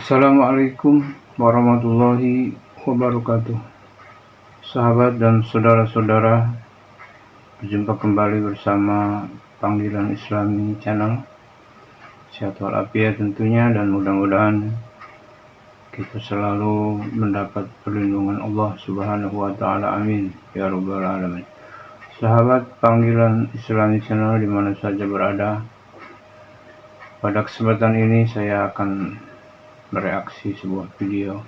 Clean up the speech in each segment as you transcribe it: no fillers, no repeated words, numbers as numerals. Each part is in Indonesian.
Assalamualaikum warahmatullahi wabarakatuh. Sahabat dan saudara-saudara, berjumpa kembali bersama Panggilan Islami Channel. Sehat walafiat tentunya, dan mudah-mudahan kita selalu mendapat perlindungan Allah Subhanahu wa Ta'ala. Amin ya Rabbal Alamin. Sahabat Panggilan Islami Channel dimana saja berada, pada kesempatan ini saya akan mereaksi sebuah video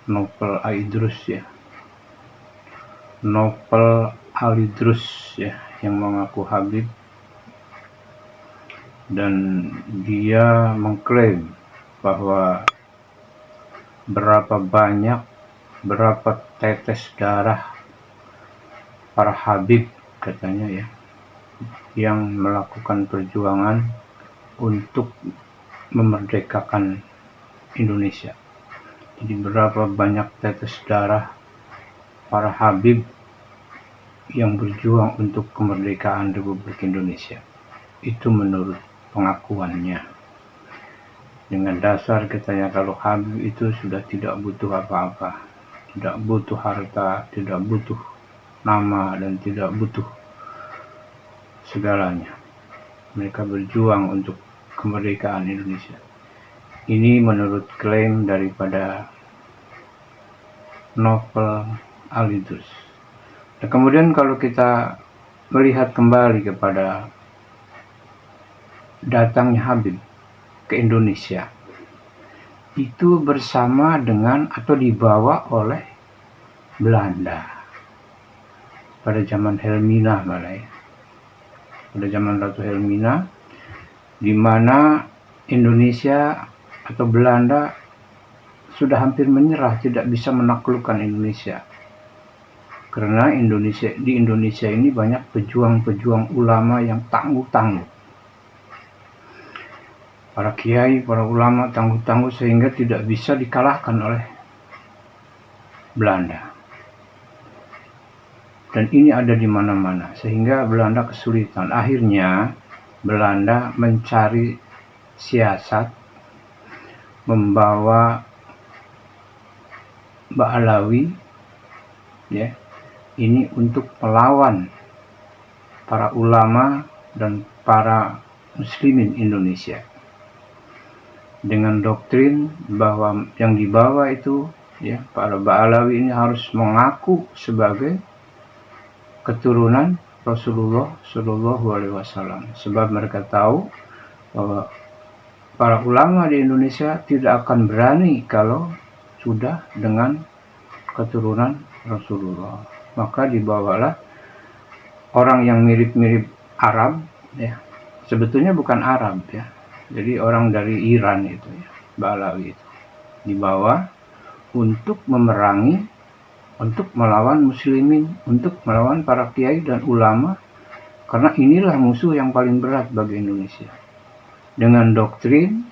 Novel Aidrus yang mengaku Habib, dan dia mengklaim bahwa berapa tetes darah para Habib katanya yang melakukan perjuangan untuk memerdekakan Indonesia. Jadi berapa banyak tetes darah para Habib yang berjuang untuk kemerdekaan Republik Indonesia. Itu menurut pengakuannya. Dengan dasar katanya kalau Habib itu sudah tidak butuh apa-apa, tidak butuh harta, tidak butuh nama, dan tidak butuh segalanya. Mereka berjuang untuk kemerdekaan Indonesia. Ini menurut klaim daripada Novel Aidrus. Dan kemudian kalau kita melihat kembali kepada datangnya Habib ke Indonesia, itu bersama dengan atau dibawa oleh Belanda pada zaman Helmina pada zaman Ratu Helmina, di mana Indonesia atau Belanda sudah hampir menyerah, tidak bisa menaklukkan Indonesia. Karena di Indonesia ini banyak pejuang-pejuang ulama yang tangguh-tangguh. Para kiai, para ulama tangguh-tangguh sehingga tidak bisa dikalahkan oleh Belanda. Dan ini ada di mana-mana sehingga Belanda kesulitan. Akhirnya Belanda mencari siasat membawa Ba'alawi ini untuk melawan para ulama dan para muslimin Indonesia dengan doktrin bahwa yang dibawa itu para Ba'alawi ini harus mengaku sebagai keturunan Rasulullah Shallallahu Alaihi Wasallam, sebab mereka tahu bahwa para ulama di Indonesia tidak akan berani kalau sudah dengan keturunan Rasulullah. Maka dibawalah orang yang mirip-mirip Arab, sebetulnya bukan Arab jadi orang dari Iran itu Ba'alawi itu dibawa untuk memerangi, untuk melawan muslimin, untuk melawan para kiai dan ulama, karena inilah musuh yang paling berat bagi Indonesia. Dengan doktrin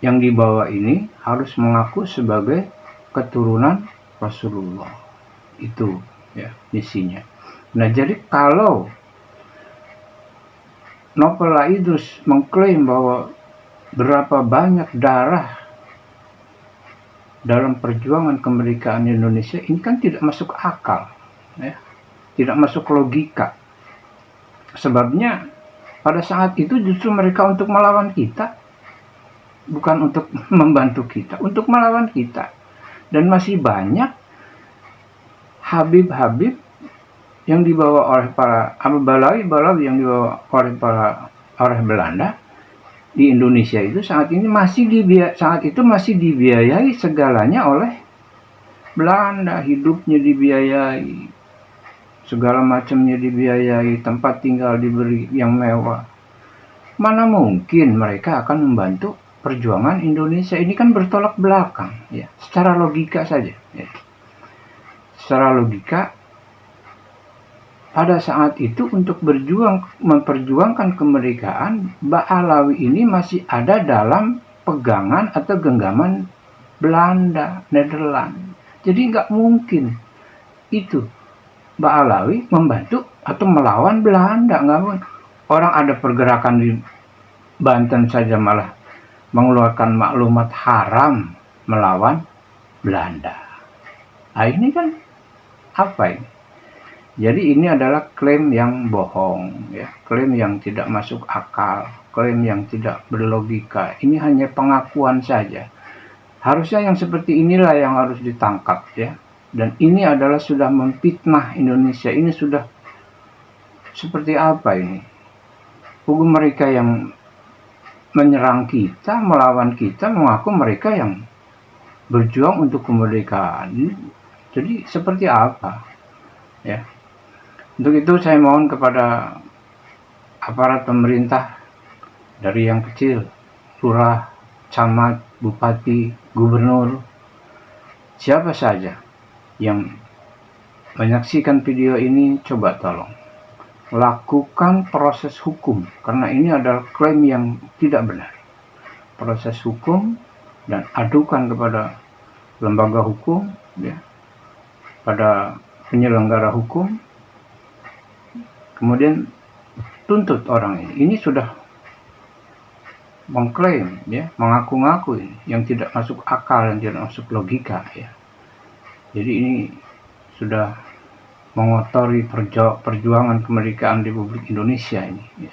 yang dibawa ini harus mengaku sebagai keturunan Rasulullah. Itu misinya. Nah, jadi kalau Novel Aidrus mengklaim bahwa berapa banyak darah dalam perjuangan kemerdekaan Indonesia, ini kan tidak masuk akal, tidak masuk logika. Sebabnya pada saat itu justru mereka untuk melawan kita, bukan untuk membantu kita, untuk melawan kita. Dan masih banyak Habib-Habib yang dibawa oleh para Ba'alawi yang dibawa oleh Belanda di Indonesia itu saat itu masih dibiayai segalanya oleh Belanda. Hidupnya dibiayai, segala macamnya dibiayai, tempat tinggal diberi yang mewah. Mana mungkin mereka akan membantu perjuangan Indonesia? Ini kan bertolak belakang secara logika saja. Secara logika, pada saat itu untuk memperjuangkan kemerdekaan, Ba'alawi ini masih ada dalam pegangan atau genggaman Belanda, Nederland. Jadi nggak mungkin itu Ba'alawi membantu atau melawan Belanda, nggak mungkin. Orang ada pergerakan di Banten saja malah mengeluarkan maklumat haram melawan Belanda. Nah ini kan apa ini? Jadi ini adalah klaim yang bohong, ya, klaim yang tidak masuk akal, klaim yang tidak berlogika. Ini hanya pengakuan saja. Harusnya yang seperti inilah yang harus ditangkap, ya. Dan ini adalah sudah memfitnah Indonesia. Ini sudah seperti apa ini? Hukum mereka yang menyerang kita, melawan kita, mengaku mereka yang berjuang untuk kemerdekaan. Jadi seperti apa? Ya. Untuk itu saya mohon kepada aparat pemerintah dari yang kecil, lurah, camat, bupati, gubernur, siapa saja yang menyaksikan video ini, coba tolong lakukan proses hukum, karena ini adalah klaim yang tidak benar. Proses hukum dan adukan kepada lembaga hukum, ya, pada penyelenggara hukum, kemudian tuntut orang ini. Ini sudah mengklaim, ya, mengaku-ngaku ini yang tidak masuk akal, yang tidak masuk logika, ya. Jadi ini sudah mengotori perjuangan kemerdekaan Republik Indonesia ini, ya.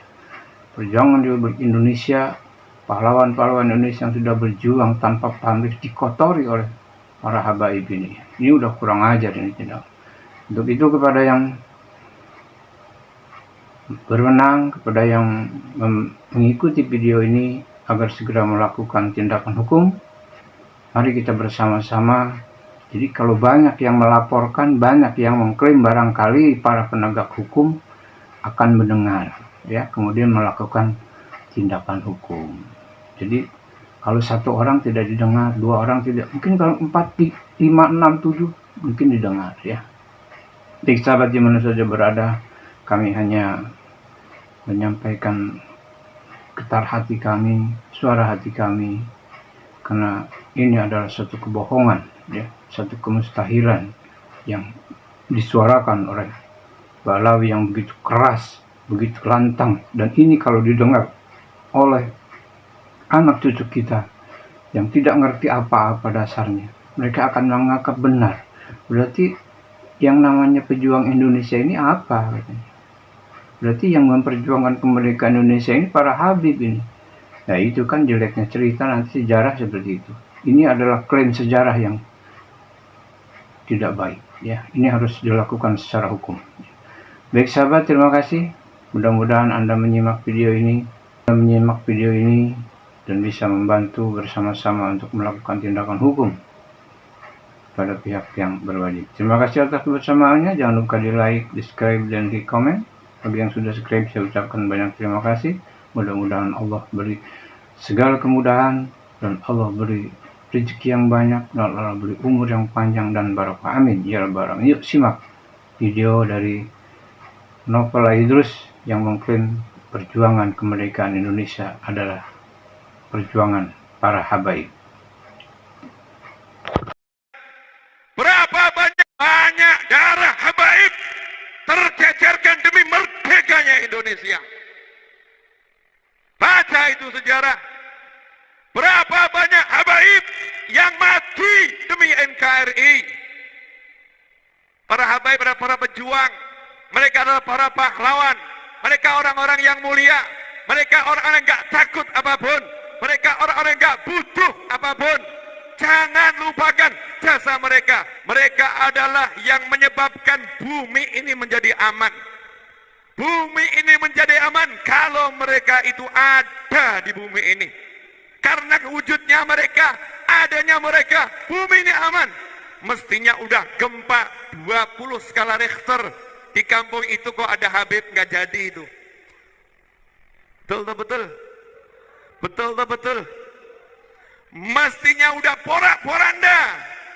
Perjuangan Republik Indonesia, pahlawan-pahlawan Indonesia yang sudah berjuang tanpa pamrih dikotori oleh para habaib ini. Ini udah kurang ajar ini, tidak. Untuk itu kepada yang berwenang, kepada yang mengikuti video ini agar segera melakukan tindakan hukum, mari kita bersama-sama. Jadi kalau banyak yang melaporkan, banyak yang mengklaim, barangkali para penegak hukum akan mendengar, ya, kemudian melakukan tindakan hukum. Jadi kalau satu orang tidak didengar, dua orang tidak, mungkin kalau 4, 5, 6, 7 mungkin didengar, ya. Baik sahabat di mana saja berada, kami hanya menyampaikan getar hati kami, suara hati kami, karena ini adalah satu kebohongan, ya, satu kemustahilan yang disuarakan oleh Balawi yang begitu keras, begitu lantang, dan ini kalau didengar oleh anak cucu kita yang tidak ngerti apa-apa dasarnya, mereka akan menganggap benar. Berarti yang namanya pejuang Indonesia ini apa, katanya? Berarti yang memperjuangkan kemerdekaan Indonesia ini para habib ini. Nah itu kan jeleknya cerita, nanti sejarah seperti itu. Ini adalah klaim sejarah yang tidak baik, ya. Ini harus dilakukan secara hukum. Baik sahabat, terima kasih. Mudah-mudahan Anda menyimak video ini dan bisa membantu bersama-sama untuk melakukan tindakan hukum pada pihak yang berwajib. Terima kasih atas kebersamaannya. Jangan lupa di like, di subscribe, dan di komen. Bagi yang sudah subscribe, saya ucapkan banyak terima kasih. Mudah-mudahan Allah beri segala kemudahan, dan Allah beri rezeki yang banyak, dan Allah beri umur yang panjang dan barokah. Amin ya rabbal alamin. Yuk simak video dari Novel Idrus yang mengklaim perjuangan kemerdekaan Indonesia adalah perjuangan para habaib. Berapa banyak darah habaib tercecerkan demi merdekanya Indonesia. Baca itu sejarah. Berapa banyak habaib yang mati demi NKRI. Para habaib adalah para pejuang. Mereka adalah para pahlawan. Mereka orang-orang yang mulia. Mereka orang-orang yang gak takut apapun. Mereka orang-orang yang gak butuh apapun. Jangan lupakan jasa mereka. Mereka adalah yang menyebabkan bumi ini menjadi aman. Bumi ini menjadi aman kalau mereka itu ada di bumi ini. Karena wujudnya mereka, adanya mereka, bumi ini aman. Mestinya udah gempa 20 skala Richter. Di kampung itu kok ada Habib, nggak jadi itu. Betul tak betul? Betul tak betul? Mestinya udah porak-poranda.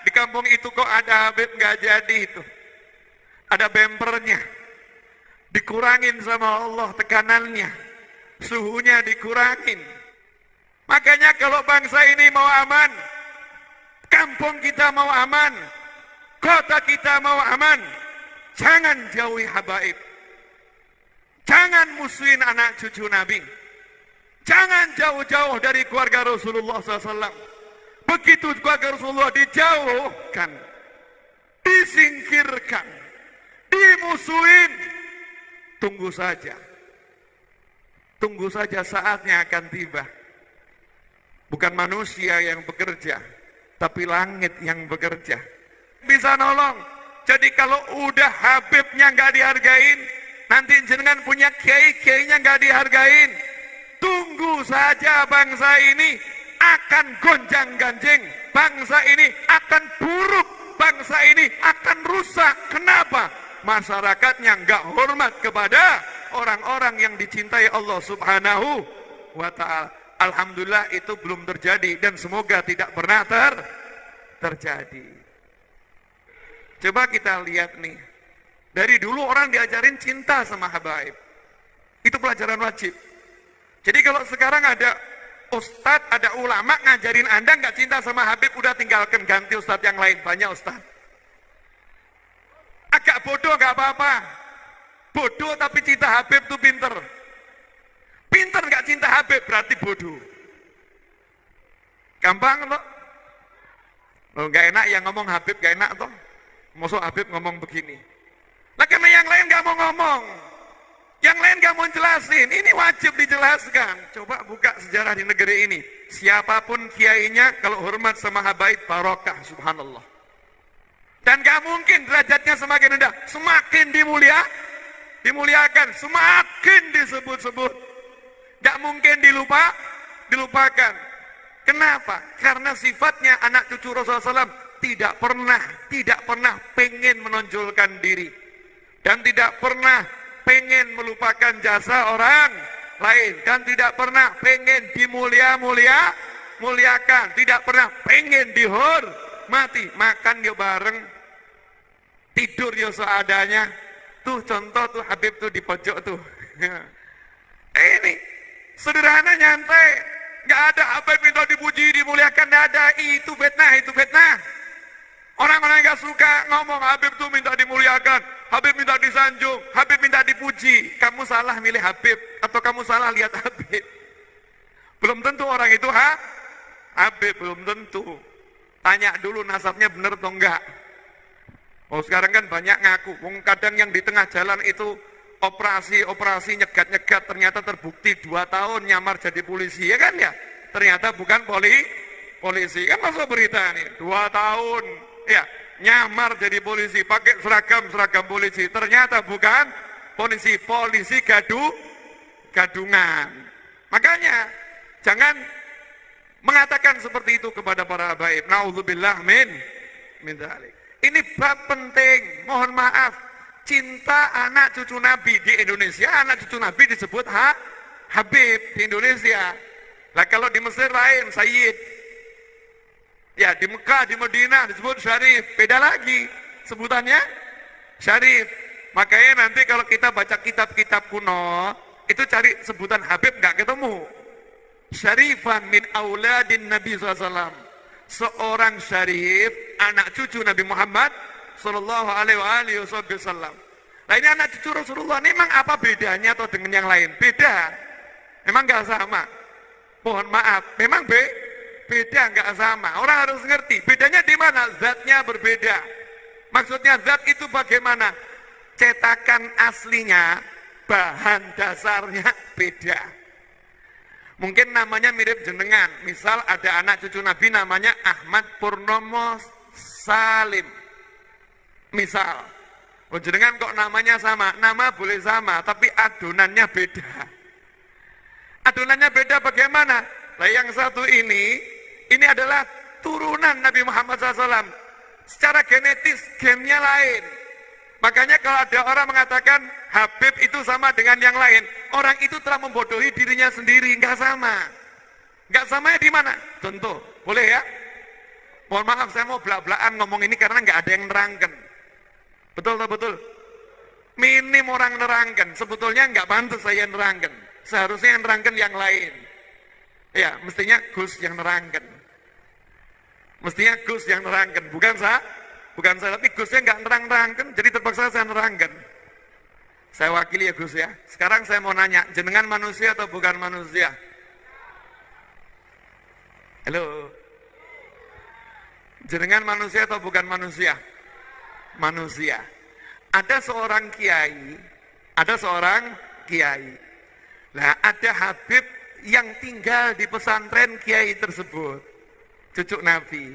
Di kampung itu kok ada Habib, nggak jadi itu. Ada bempernya. Dikurangin sama Allah tekanannya. Suhunya dikurangin. Makanya kalau bangsa ini mau aman, kampung kita mau aman, kota kita mau aman, jangan jauhi habaib. Jangan musuhin anak cucu Nabi. Jangan jauh-jauh dari keluarga Rasulullah SAW. Begitu keluarga Rasulullah dijauhkan, disingkirkan, dimusuhin, tunggu saja. Tunggu saja, saatnya akan tiba. Bukan manusia yang bekerja, tapi langit yang bekerja. Bisa nolong. Jadi kalau udah Habibnya nggak dihargain, nanti jenengan punya kiai-kiainya nggak dihargain, tunggu saja bangsa ini akan gonjang-ganjing, bangsa ini akan buruk, bangsa ini akan rusak. Kenapa? Masyarakatnya nggak hormat kepada orang-orang yang dicintai Allah Subhanahu wa Ta'ala. Alhamdulillah itu belum terjadi dan semoga tidak pernah terjadi. Coba kita lihat nih, dari dulu orang diajarin cinta sama habaib, itu pelajaran wajib. Jadi kalau sekarang ada ustadz, ada ulama ngajarin Anda nggak cinta sama Habib, udah tinggalkan, ganti ustadz yang lain, banyak ustadz. Agak bodoh nggak apa-apa, bodoh tapi cinta Habib tuh pinter. Pinter nggak cinta Habib berarti bodoh. Gampang loh. Loh nggak enak yang ngomong Habib, nggak enak toh. Masuk Habib ngomong begini. Nah karena yang lain nggak mau ngomong, yang lain nggak mau jelasin, ini wajib dijelaskan. Coba buka sejarah di negeri ini. Siapapun kiainya kalau hormat sama habaib barokah, subhanallah. Dan gak mungkin derajatnya semakin rendah, semakin dimuliakan, semakin disebut-sebut. Gak mungkin dilupakan. Kenapa? Karena sifatnya anak cucu Rasulullah SAW tidak pernah pengen menonjolkan diri. Dan tidak pernah pengen melupakan jasa orang lain. Dan tidak pernah pengen muliakan. Tidak pernah pengen dihormati. Makan yuk bareng, tidur yuk seadanya. Tuh contoh tuh Habib tuh di pojok tuh. Ini sederhana, nyantai. Gak ada Habib minta dipuji, dimuliakan, gak ada. Itu fitnah. Orang-orang yang gak suka ngomong Habib tuh minta dimuliakan, Habib minta disanjung, Habib minta dipuji. Kamu salah milih Habib, atau kamu salah lihat Habib. Belum tentu orang itu Habib, belum tentu. Tanya dulu nasabnya bener atau enggak. Oh sekarang kan banyak ngaku. Kadang yang di tengah jalan itu operasi nyegat-nyegat, ternyata terbukti 2 tahun nyamar jadi polisi, ya kan ya? Ternyata bukan polisi, kan masuk berita nih, 2 tahun ya nyamar jadi polisi, pakai seragam polisi, ternyata bukan polisi gadungan. Makanya jangan mengatakan seperti itu kepada para habaib. Nauzubillah min dzalik. Ini bab penting. Mohon maaf, cinta anak cucu Nabi di Indonesia, anak cucu Nabi disebut Habib di Indonesia. Lah kalau di Mesir lain Sayyid. Ya di Mekah, di Madinah disebut Syarif, beda lagi sebutannya Syarif. Makanya nanti kalau kita baca kitab-kitab kuno, itu cari sebutan Habib nggak ketemu. Syarifan min auladin Nabi SAW. Seorang syarif, anak cucu Nabi Muhammad Sallallahu Alaihi Wasallam. Nah ini anak cucu Rasulullah, ini memang apa bedanya atau dengan yang lain? Beda, memang nggak sama. Mohon maaf, memang beda, nggak sama. Orang harus ngerti bedanya di mana. Zatnya berbeda. Maksudnya zat itu bagaimana? Cetakan aslinya, bahan dasarnya beda. Mungkin namanya mirip jenengan. Misal ada anak cucu Nabi namanya Ahmad Purnomo Salim. Misal, jenengan kok namanya sama? Nama boleh sama, tapi adonannya beda. Adonannya beda bagaimana? Nah yang satu ini adalah turunan Nabi Muhammad SAW. Secara genetis, gennya lain. Makanya kalau ada orang mengatakan Habib itu sama dengan yang lain, orang itu telah membodohi dirinya sendiri. Nggak sama. Nggak samanya di mana? Contoh, boleh ya? Mohon maaf, saya mau belak-belakan ngomong ini karena nggak ada yang nerangkan. Betul tak betul? Minim orang nerangkan. Sebetulnya nggak pantas saya nerangkan. Seharusnya yang nerangkan yang lain. Ya, mestinya Gus yang nerangkan. Mestinya Gus yang nerangkan, bukan saya, tapi Gusnya nggak nerangkan, jadi terpaksa saya nerangkan. Saya wakili ya Gus ya. Sekarang saya mau nanya, jenengan manusia atau bukan manusia? Halo. Jenengan manusia atau bukan manusia? Manusia. Ada seorang kiai. Nah, ada Habib yang tinggal di pesantren kiai tersebut. Cucu Nabi.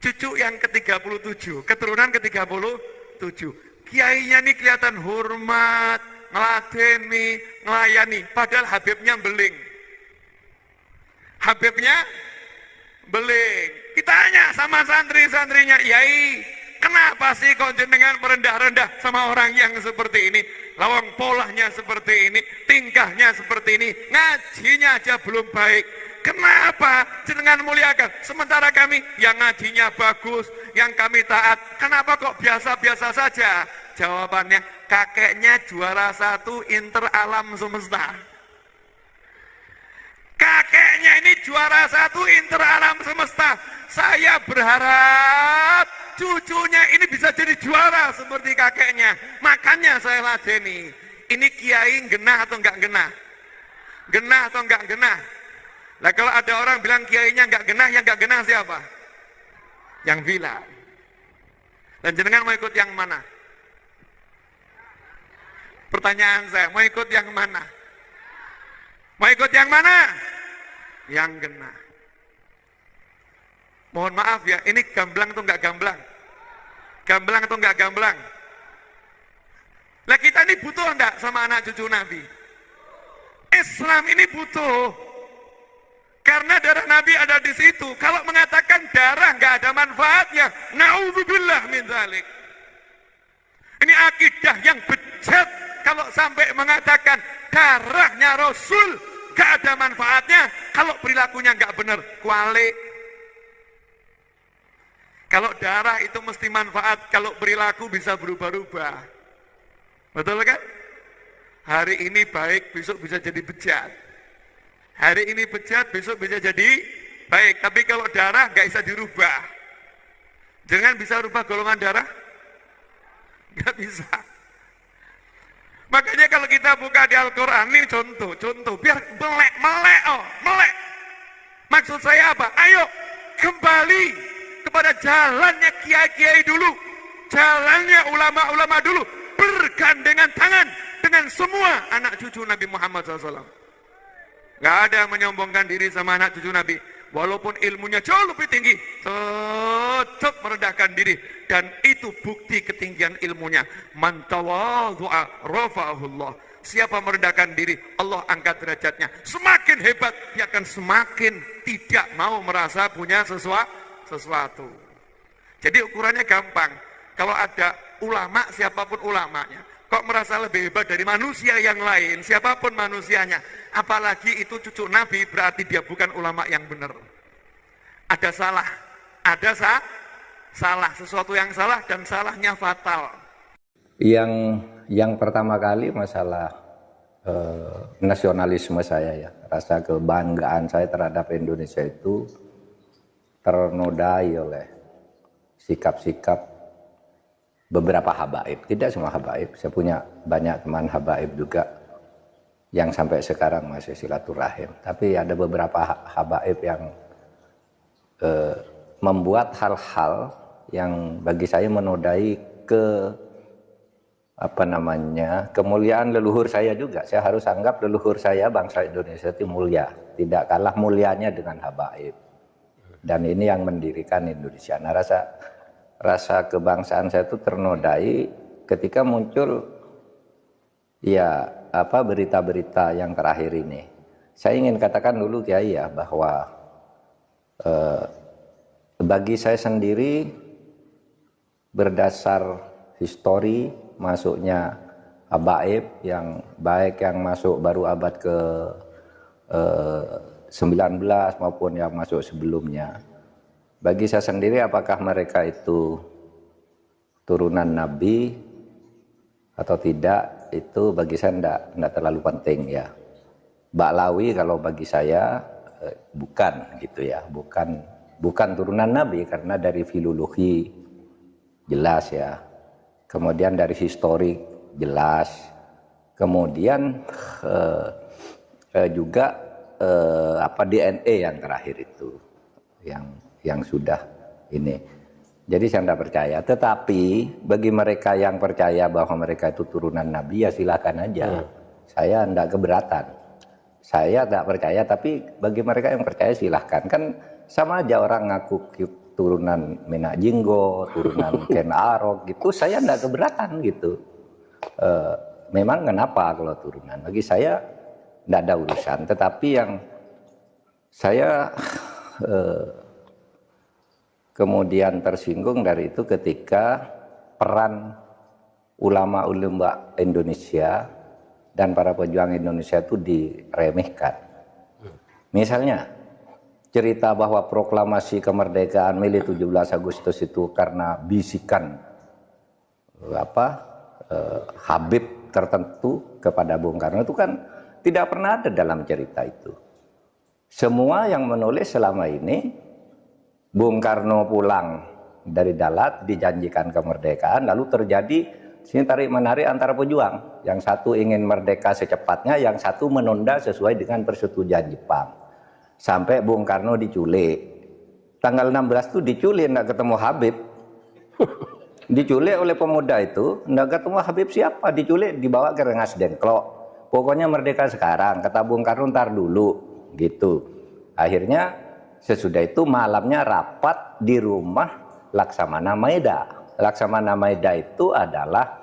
Cucu yang ke-37, keturunan ke-37. Kiainya ini kelihatan hormat, ngeladeni, ngelayani, padahal Habibnya beling. Kita tanya sama santri-santrinya, "Yai, kenapa sih kok jenengan merendah-rendah sama orang yang seperti ini? Lawang polahnya seperti ini, tingkahnya seperti ini, ngajinya aja belum baik. Kenapa jenengan muliakan? Sementara kami yang ngajinya bagus, yang kami taat, kenapa kok biasa-biasa saja?" Jawabannya, kakeknya juara 1 inter alam semesta. Kakeknya ini juara 1 inter alam semesta. Saya berharap cucunya ini bisa jadi juara seperti kakeknya. Makanya saya ladeni. Ini kiai genah atau enggak genah? Genah atau enggak genah? Lah kalau ada orang bilang kiainya enggak genah, yang enggak genah siapa? Yang bilang. Dan jenengan mau ikut yang mana? Pertanyaan saya, mau ikut yang mana? Mau ikut yang mana? Yang genah. Mohon maaf ya, ini gamblang atau enggak gamblang? Gamblang atau enggak gamblang? Lah kita ini butuh enggak sama anak cucu Nabi? Islam ini butuh. Karena darah Nabi ada di situ. Kalau mengatakan darah enggak ada manfaatnya, naudzubillah min dzalik. Ini akidah yang bejat kalau sampai mengatakan darahnya Rasul enggak ada manfaatnya kalau perilakunya enggak benar, kualik. Kalau darah itu mesti manfaat, kalau perilaku bisa berubah-ubah. Betul kan? Hari ini baik, besok bisa jadi bejat. Hari ini bejat, besok bisa jadi baik. Tapi kalau darah nggak bisa dirubah. Jangan bisa rubah golongan darah? Nggak bisa. Makanya kalau kita buka di Al-Quran, ini contoh, biar melek. Maksud saya apa? Ayo kembali kepada jalannya kiai-kiai dulu, jalannya ulama-ulama dulu, bergandengan tangan dengan semua anak cucu Nabi Muhammad SAW. Gak ada yang menyombongkan diri sama anak cucu Nabi, walaupun ilmunya jauh lebih tinggi, tetap merendahkan diri, dan itu bukti ketinggian ilmunya. Man tawadhu'a rafa'ahullah. Siapa merendahkan diri, Allah angkat derajatnya. Semakin hebat, dia akan semakin tidak mau merasa punya sesuatu. Jadi ukurannya gampang. Kalau ada ulama, siapapun ulamanya, kok merasa lebih hebat dari manusia yang lain, siapapun manusianya, apalagi itu cucu Nabi, berarti dia bukan ulama yang benar. Ada salah, sesuatu yang salah, dan salahnya fatal. Yang pertama kali masalah nasionalisme saya ya, rasa kebanggaan saya terhadap Indonesia itu ternodai oleh sikap-sikap beberapa habaib, tidak semua habaib. Saya punya banyak teman habaib juga yang sampai sekarang masih silaturahim. Tapi ada beberapa habaib yang membuat hal-hal yang bagi saya menodai kemuliaan leluhur saya juga. Saya harus anggap leluhur saya, bangsa Indonesia itu mulia, tidak kalah mulianya dengan habaib. Dan ini yang mendirikan Indonesia. Nah, rasa kebangsaan saya itu ternodai ketika muncul berita-berita yang terakhir ini. Saya ingin katakan dulu Kiai ya, bahwa bagi saya sendiri berdasar histori masuknya habaib yang baik yang masuk baru abad ke 19 maupun yang masuk sebelumnya. Bagi saya sendiri, apakah mereka itu turunan Nabi atau tidak, itu bagi saya tidak terlalu penting ya. Baklawi kalau bagi saya bukan gitu ya, bukan turunan Nabi, karena dari filologi jelas ya, kemudian dari historik jelas, kemudian juga DNA yang terakhir itu yang sudah ini. Jadi saya tidak percaya. Tetapi bagi mereka yang percaya bahwa mereka itu turunan Nabi, ya silakan aja. Saya tidak keberatan. Saya tidak percaya, tapi bagi mereka yang percaya silahkan. Kan sama aja orang ngaku turunan Menak Jinggo, turunan Ken Arok gitu. Saya tidak keberatan gitu. Memang kenapa kalau turunan? Bagi saya tidak ada urusan. Tetapi yang saya kemudian tersinggung dari itu ketika peran ulama-ulama Indonesia dan para pejuang Indonesia itu diremehkan. Misalnya cerita bahwa proklamasi kemerdekaan Mei 17 Agustus itu karena bisikan Habib tertentu kepada Bung Karno, itu kan tidak pernah ada dalam cerita itu. Semua yang menulis selama ini, Bung Karno pulang dari Dalat dijanjikan kemerdekaan, lalu terjadi sini tarik menarik antara pejuang. Yang satu ingin merdeka secepatnya, yang satu menunda sesuai dengan persetujuan Jepang. Sampai Bung Karno diculik. Tanggal 16 itu diculik, tidak ketemu Habib. Diculik oleh pemuda itu, tidak ketemu Habib siapa, diculik dibawa ke Rengas Dengklok. Pokoknya merdeka sekarang, kata Bung Karno ntar dulu, gitu. Akhirnya sesudah itu malamnya rapat di rumah Laksamana Maeda. Laksamana Maeda itu adalah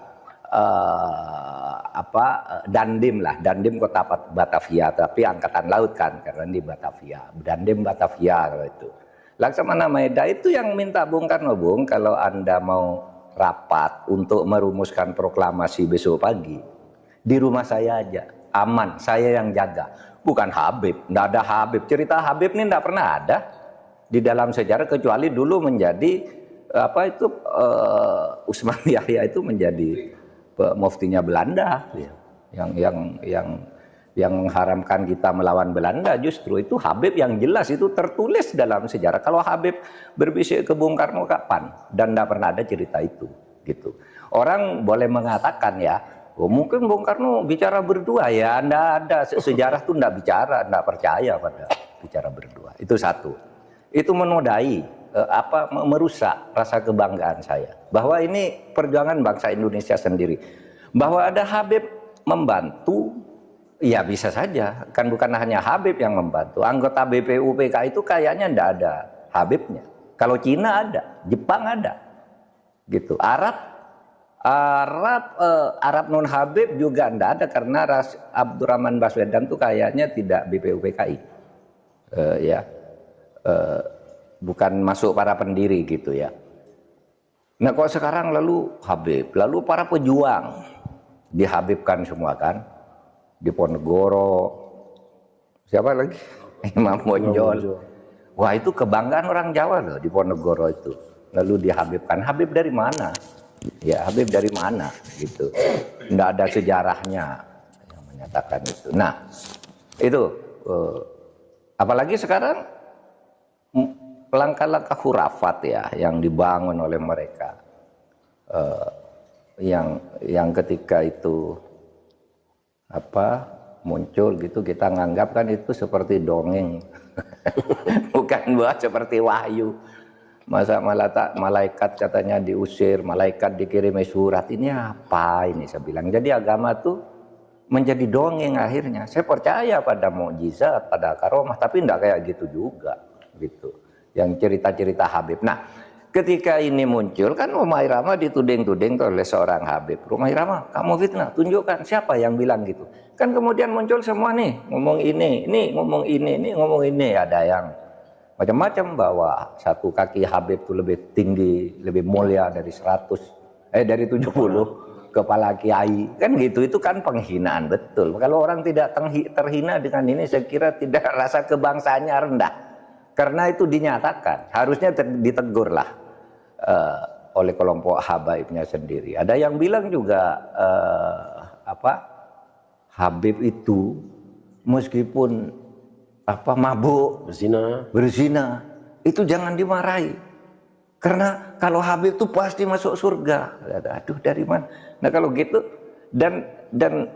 Dandim lah, Dandim kota Batavia, tapi angkatan laut kan, karena di Batavia, Dandim Batavia kalau itu. Laksamana Maeda itu yang minta Bung Karno, Bung, kalau Anda mau rapat untuk merumuskan proklamasi besok pagi, di rumah saya aja, aman, saya yang jaga, bukan Habib. Nggak ada Habib, cerita Habib ini nggak pernah ada di dalam sejarah, kecuali dulu menjadi Usman Yahya itu menjadi muftinya Belanda, yang mengharamkan kita melawan Belanda. Justru itu Habib yang jelas itu tertulis dalam sejarah. Kalau Habib berbisik ke Bung Karno kapan? Dan tidak pernah ada cerita itu, gitu. Orang boleh mengatakan ya, oh, mungkin Bung Karno bicara berdua, ya tidak ada, sejarah itu tidak bicara, tidak percaya pada bicara berdua. Itu satu. Itu menodai, merusak rasa kebanggaan saya bahwa ini perjuangan bangsa Indonesia sendiri. Bahwa ada Habib membantu, ya bisa saja, kan bukan hanya Habib yang membantu. Anggota BPUPK itu kayaknya tidak ada Habibnya. Kalau Cina ada, Jepang ada, gitu. Arab non Habib juga tidak ada, karena Abdurrahman Baswedan itu kayaknya tidak BPUPKI, bukan masuk para pendiri gitu ya. Nah kok sekarang lalu Habib, lalu para pejuang dihabibkan semua kan, Diponegoro, siapa lagi, Imam Bonjol. Wah itu kebanggaan orang Jawa loh, Diponegoro itu. Lalu dihabibkan. Habib dari mana? Ya Habib dari mana gitu. Nggak ada sejarahnya yang menyatakan itu. Nah itu apalagi sekarang langkah-langkah khurafat ya yang dibangun oleh mereka, yang ketika itu muncul gitu, kita nganggap kan itu seperti dongeng. Bukan buat seperti wahyu. Masa malaikat katanya diusir, malaikat dikirimi surat, ini apa ini saya bilang. Jadi agama tuh menjadi dongeng akhirnya. Saya percaya pada mukjizat, pada karomah, tapi enggak kayak gitu juga gitu. Yang cerita-cerita Habib. Nah, ketika ini muncul kan Rumah Irama dituding-tuding oleh seorang Habib. Rumah Irama, kamu fitnah, tunjukkan siapa yang bilang gitu. Kan kemudian muncul semua nih, ngomong ini ngomong ini ngomong ini. Ada yang macam-macam bahwa satu kaki Habib itu lebih tinggi, lebih mulia dari 70 kepala kiai. Kan gitu, itu kan penghinaan betul. Kalau orang tidak terhina dengan ini, saya kira tidak, rasa kebangsaannya rendah. Karena itu dinyatakan, harusnya ditegurlah oleh kelompok habaibnya sendiri. Ada yang bilang juga Habib itu meskipun mabuk, berzina, itu jangan dimarahi. Karena kalau Habib itu pasti masuk surga. Aduh, dari mana? Nah kalau gitu, dan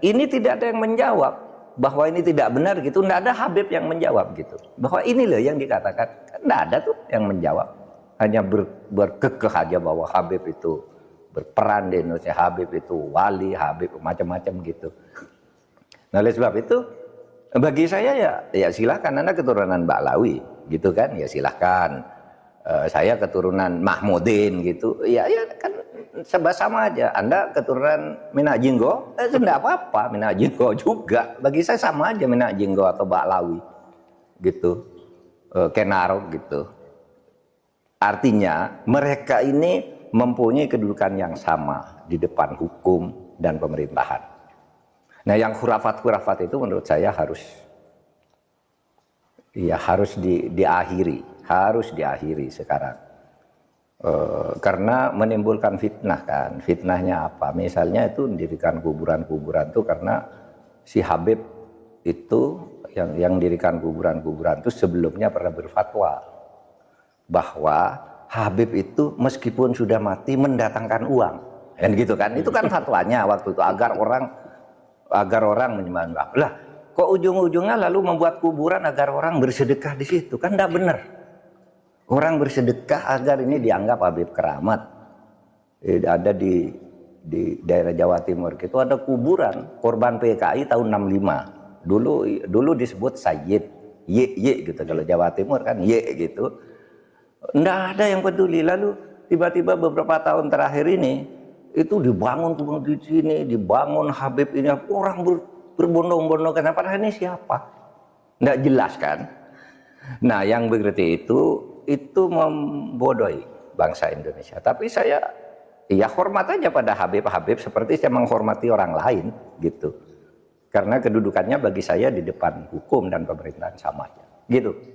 ini tidak ada yang menjawab. bahwa ini tidak benar gitu, tidak ada Habib yang menjawab gitu. Bahwa ini loh yang dikatakan, tidak ada tuh yang menjawab. Hanya berkekeh aja bahwa Habib itu berperan di Indonesia, Habib itu wali, Habib macam-macam gitu. Nah, oleh sebab itu bagi saya ya silakan, Anda keturunan Ba'lawi gitu kan, ya silakan. Saya keturunan Mahmudin gitu, ya kan serba sama aja. Anda keturunan Minak Jinggo, tidak apa-apa, Minak Jinggo juga. Bagi saya sama aja Minak Jinggo atau Ba'lawi gitu, Kenarok gitu. Artinya mereka ini mempunyai kedudukan yang sama di depan hukum dan pemerintahan. Nah, yang khurafat-khurafat itu menurut saya harus diakhiri sekarang. Karena menimbulkan fitnah kan. Fitnahnya apa? Misalnya itu mendirikan kuburan-kuburan itu karena si Habib itu yang mendirikan kuburan-kuburan itu sebelumnya pernah berfatwa bahwa Habib itu meskipun sudah mati mendatangkan uang, kan gitu kan? Itu kan fatwanya waktu itu agar orang menyembah. Lah, kok ujung-ujungnya lalu membuat kuburan agar orang bersedekah di situ? Kan tidak benar. Orang bersedekah agar ini dianggap Habib keramat. Ada di daerah Jawa Timur itu ada kuburan korban PKI tahun 65. Dulu disebut Sayyid Y gitu, kalau Jawa Timur kan Y gitu. Nggak ada yang peduli. Lalu tiba-tiba beberapa tahun terakhir ini itu dibangun di sini, dibangun Habib ini, orang berbondong-bondong. Kenapa? Ini siapa? Nggak jelas kan? Nah, yang begitu itu membodohi bangsa Indonesia. Tapi saya ya hormat aja pada Habib-Habib seperti saya menghormati orang lain gitu. Karena kedudukannya bagi saya di depan hukum dan pemerintahan sama aja. Gitu.